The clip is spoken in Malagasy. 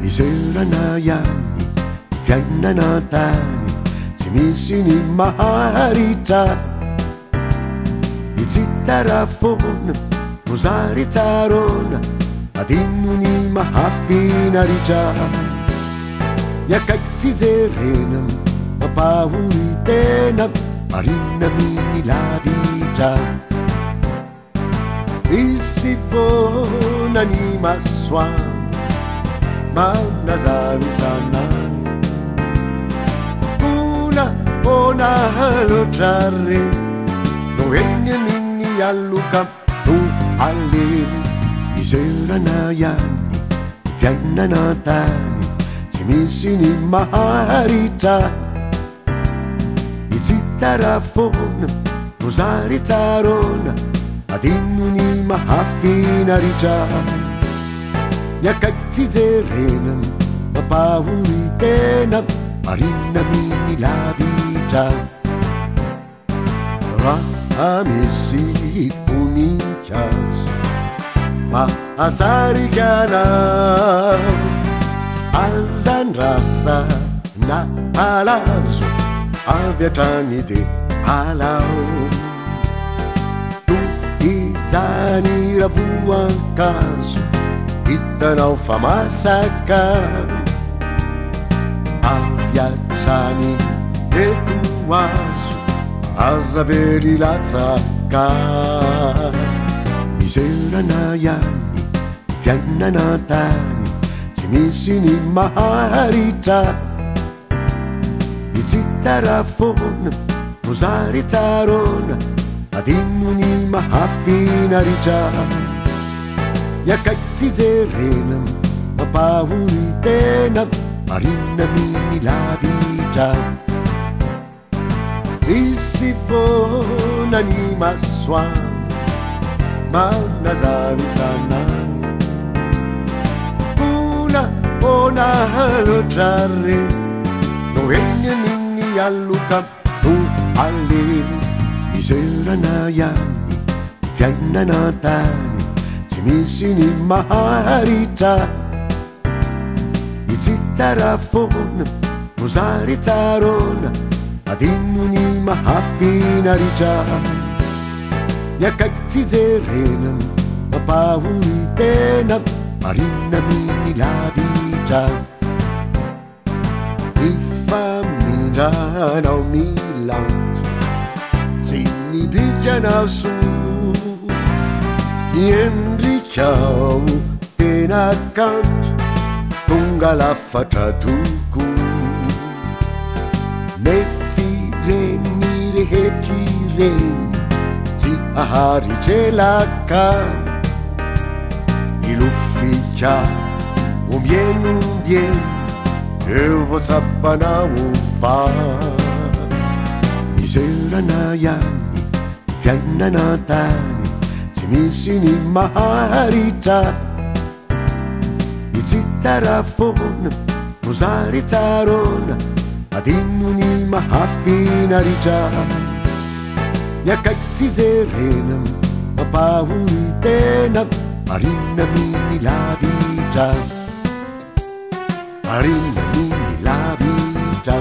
Miserana iany fiainana tany, tsy misy ny maharitra. Mitsitara foana no zary tsarona, adino ny mahafinaritra. Miakaiky tsy jerena mampahory tena, marina miny lavitra. Misy foana ny masoandro manazary sanany, ona loatra re no eny amin'ny aloka no ale. Miserana iany fiainana tany, tsy misy ny maharitra. Mitsitara foana no zary tsarona, adino ny mahafinaritra. Miakaiky tsy jerena mampahory tena, marina miny lavitra. Raha misy voninkazo mahasarika anao, azandrasa na halazo avy hatrany de halao. Toy izany ravoankazo hitanao fa masaka, avy hatrany eto azo aza very latsaka. Miserana iany fiainana tany, tsy misy ny maharitra. Mitsitara foana no zary tsarona, adino ny mahafinaritra. Miakaiky tsy jerena mampahory tena, marina miny lavitra. Misy foana ny masoandro manazary sanany, ona loatra re no eny amin'ny aloka no ale. Miserana iany fiainana tany, tsy misy ny maharitra. Mitsitara foana no zary tsarona, adino ny mahafinaritra. Miakaiky tsy jerena mampahory tena, marina miny lavitra. Mifamindranao milanjo sy ny bikanao soa, miendrikao tena kanto tonga lafatra toko. Mefireny rehetrireny tsy aharitrelaka, ilofika ombienombien eo voatsapanao fa. Miserana iany fiainana tany, tsy misy ny maharitra. Mitsitara foana no zary tsarona, adino ny mahafinaritra. Miakaiky tsy jerena mampahory tena, marina miny lavitra. Marina miny lavitra.